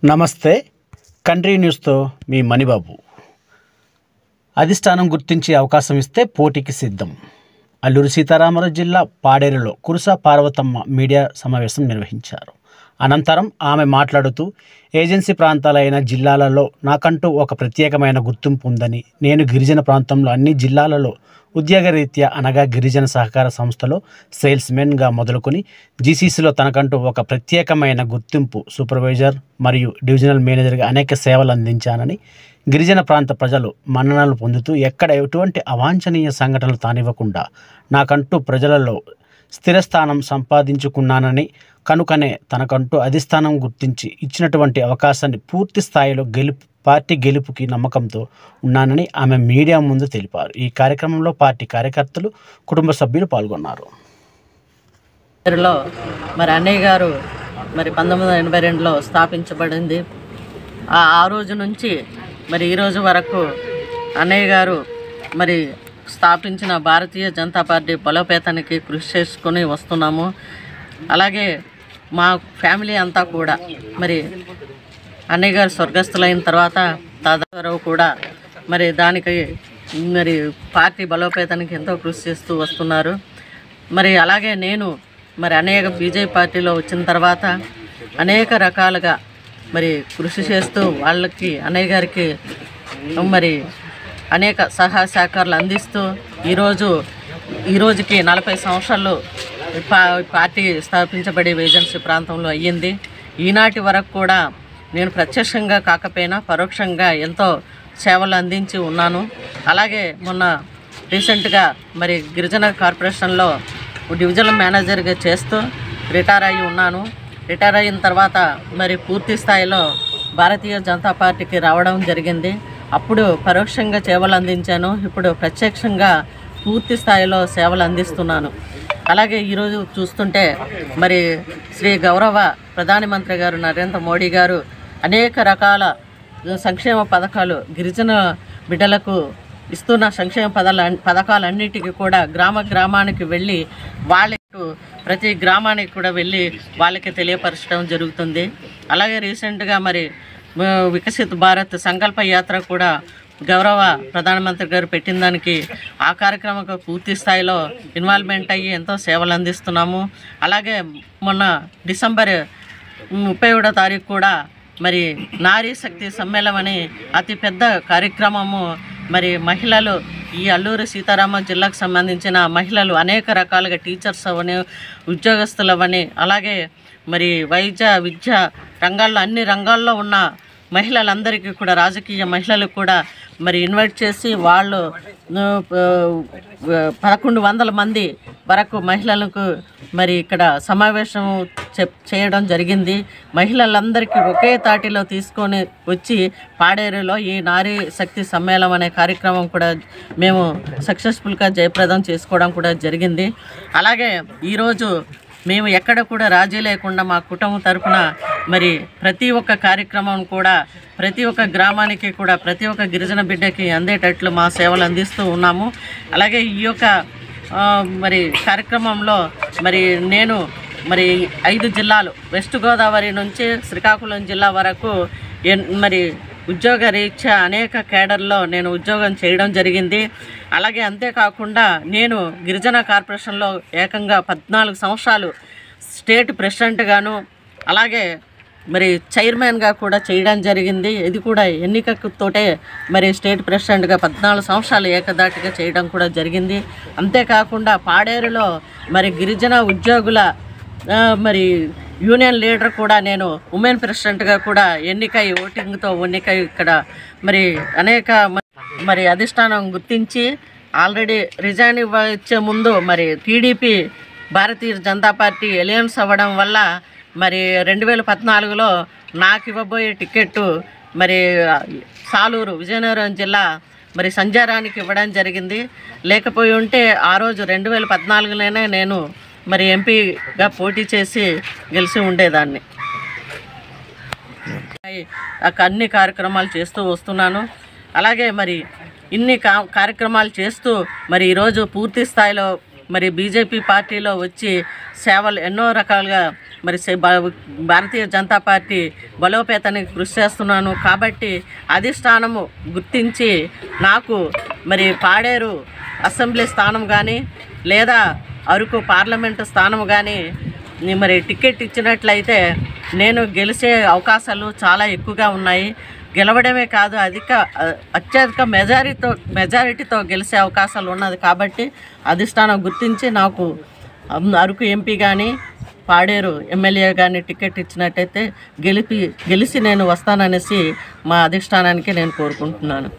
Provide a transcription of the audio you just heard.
నమస్తే కంట్రీ న్యూస్తో మీ మణిబాబు. అధిష్టానం గుర్తించి అవకాశం ఇస్తే పోటీకి సిద్ధం. అల్లూరి సీతారామరాజు జిల్లా పాడేరులో కురుస పార్వతమ్మ మీడియా సమావేశం నిర్వహించారు. అనంతరం ఆమె మాట్లాడుతూ ఏజెన్సీ ప్రాంతాలైన జిల్లాలలో నాకంటూ ఒక ప్రత్యేకమైన గుర్తింపు ఉందని, నేను గిరిజన ప్రాంతంలో అన్ని జిల్లాలలో ఉద్యోగరీత్యా అనగా గిరిజన సహకార సంస్థలో సేల్స్మెన్గా మొదలుకొని జీసీసీలో తనకంటూ ఒక ప్రత్యేకమైన గుర్తింపు, సూపర్వైజర్ మరియు డివిజనల్ మేనేజర్గా అనేక సేవలు అందించానని, గిరిజన ప్రాంత ప్రజలు మన్ననలు పొందుతూ ఎక్కడ ఎటువంటి అవాంఛనీయ సంఘటనలు తానివ్వకుండా నాకంటూ ప్రజలలో స్థిరస్థానం సంపాదించుకున్నానని, కనుకనే తనకంటూ అధిష్టానం గుర్తించి ఇచ్చినటువంటి అవకాశాన్ని పూర్తి స్థాయిలో పార్టీ గెలుపుకి నమ్మకంతో ఉన్నానని ఆమె మీడియా ముందు తెలిపారు. ఈ కార్యక్రమంలో పార్టీ కార్యకర్తలు, కుటుంబ సభ్యులు పాల్గొన్నారు. మరి అన్నయ్య గారు 1982లో స్థాపించబడింది. ఆ రోజు నుంచి ఈ రోజు వరకు అన్నయ్య గారు స్థాపించిన భారతీయ జనతా పార్టీ బలోపేతానికి కృషి చేసుకొని వస్తున్నాము. అలాగే మా ఫ్యామిలీ అంతా కూడా అన్నయ్య గారు స్వర్గస్థులైన తర్వాత దాదాపు కూడా దానికి పార్టీ బలోపేతానికి ఎంతో కృషి చేస్తూ వస్తున్నారు. అలాగే నేను అన్నయ్య బీజేపీ పార్టీలో వచ్చిన తర్వాత అనేక రకాలుగా కృషి చేస్తూ వాళ్ళకి అన్నయ్య గారికి అనేక సహాయ సహకారాలు అందిస్తూ ఈ రోజుకి 40 సంవత్సరాలు పార్టీ స్థాపించబడి ఏజెన్సీ ప్రాంతంలో అయ్యింది. ఈనాటి వరకు కూడా నేను ప్రత్యక్షంగా కాకపోయినా పరోక్షంగా ఎంతో సేవలు అందించి ఉన్నాను. అలాగే మొన్న రీసెంట్గా గిరిజన కార్పొరేషన్లో డివిజనల్ మేనేజర్గా చేస్తూ రిటైర్ అయ్యి ఉన్నాను. రిటైర్ అయిన తర్వాత పూర్తి స్థాయిలో భారతీయ జనతా పార్టీకి రావడం జరిగింది. అప్పుడు పరోక్షంగా సేవలు అందించాను, ఇప్పుడు ప్రత్యక్షంగా పూర్తి స్థాయిలో సేవలు అందిస్తున్నాను. అలాగే ఈరోజు చూస్తుంటే శ్రీ గౌరవ ప్రధానమంత్రి గారు నరేంద్ర మోడీ గారు అనేక రకాల సంక్షేమ పథకాలు గిరిజన బిడ్డలకు ఇస్తున్న సంక్షేమ పథకాలన్నిటికీ కూడా గ్రామానికి వెళ్ళి వాళ్ళకు ప్రతి గ్రామానికి కూడా వెళ్ళి వాళ్ళకి తెలియపరచడం జరుగుతుంది. అలాగే రీసెంట్గా వికసిత్ భారత్ సంకల్ప యాత్ర కూడా గౌరవ ప్రధానమంత్రి గారు పెట్టిన దానికి ఆ కార్యక్రమంలో పూర్తి స్థాయిలో ఇన్వాల్వ్మెంట్ అయ్యి ఎంతో సేవలు అందిస్తున్నాము. అలాగే మొన్న డిసెంబర్ 31వ తారీఖు కూడా నారీ శక్తి సమ్మేళనం అని అతిపెద్ద కార్యక్రమము మహిళలు ఈ అల్లూరి సీతారామరాజు జిల్లాకు సంబంధించిన మహిళలు అనేక రకాలుగా టీచర్స్ అవని, ఉద్యోగస్తులు అవని, అలాగే వైద్య విద్య రంగాల్లో అన్ని రంగాల్లో ఉన్న మహిళలందరికీ కూడా, రాజకీయ మహిళలకు కూడా ఇన్వైట్ చేసి వాళ్ళు 1100 మంది వరకు మహిళలకు ఇక్కడ సమావేశం చేయడం జరిగింది. మహిళలందరికీ ఒకే తాటిలో తీసుకొని వచ్చి పాడేరులో ఈ నారీ శక్తి సమ్మేళనం అనే కార్యక్రమం కూడా మేము సక్సెస్ఫుల్గా జయప్రదం చేసుకోవడం కూడా జరిగింది. అలాగే ఈరోజు మేము ఎక్కడ కూడా రాజీ లేకుండా మా కుటుంబం తరఫున ప్రతి ఒక్క కార్యక్రమం కూడా ప్రతి ఒక్క గ్రామానికి కూడా ప్రతి ఒక్క గిరిజన బిడ్డకి అందేటట్లు మా సేవలు అందిస్తూ ఉన్నాము. అలాగే ఈ యొక్క కార్యక్రమంలో నేను 5 జిల్లాలు వెస్ట్ గోదావరి నుంచి శ్రీకాకుళం జిల్లా వరకు ఉద్యోగ రీత్యా అనేక కేడర్లో నేను ఉద్యోగం చేయడం జరిగింది. అలాగే అంతేకాకుండా నేను గిరిజన కార్పొరేషన్లో ఏకంగా 14 సంవత్సరాలు స్టేట్ ప్రెసిడెంట్గాను, అలాగే చైర్మన్గా కూడా చేయడం జరిగింది. ఇది కూడా ఎన్నికతోటే స్టేట్ ప్రెసిడెంట్గా 14 సంవత్సరాలు ఏకదాటిగా చేయడం కూడా జరిగింది. అంతేకాకుండా పాడేరులో గిరిజన ఉద్యోగుల యూనియన్ లీడర్ కూడా నేను ఉమెన్ ప్రెసిడెంట్గా కూడా ఎన్నికై ఓటింగ్తో ఇక్కడ అనేక అధిష్టానం గుర్తించి ఆల్రెడీ రిజైన్ ఇచ్చే ముందు TDP Bharatiya Janata party aliens అవ్వడం వల్ల 2014లో నాకు ఇవ్వబోయే టికెట్టు సాలూరు విజయనగరం జిల్లా సంజారానికి ఇవ్వడం జరిగింది. లేకపోయి ఉంటే ఆ రోజు 2014లోనే నేను ఎంపీగా పోటీ చేసి గెలిచి ఉండేదాన్ని. అన్ని కార్యక్రమాలు చేస్తూ వస్తున్నాను. అలాగే ఇన్ని కార్యక్రమాలు చేస్తూ ఈరోజు పూర్తి స్థాయిలో బీజేపీ పార్టీలో వచ్చి సేవలు ఎన్నో రకాలుగా మరి భారతీయ జనతా పార్టీ బలోపేతానికి కృషి చేస్తున్నాను. కాబట్టి అధిష్టానము గుర్తించి నాకు మరి పాడేరు అసెంబ్లీ స్థానం కానీ లేదా అరకు పార్లమెంటు స్థానం కానీ మరి టికెట్ ఇచ్చినట్లయితే నేను గెలిచే అవకాశాలు చాలా ఎక్కువగా ఉన్నాయి. గెలవడమే కాదు, అత్యధిక మెజారిటీతో గెలిచే అవకాశాలు ఉన్నది. కాబట్టి అధిష్టానం గుర్తించి నాకు అరకు ఎంపీ కానీ పాడేరు ఎమ్మెల్యే కానీ టికెట్ ఇచ్చినట్టయితే గెలిచి నేను వస్తాననేసి మా అధిష్టానానికి నేను కోరుకుంటున్నాను.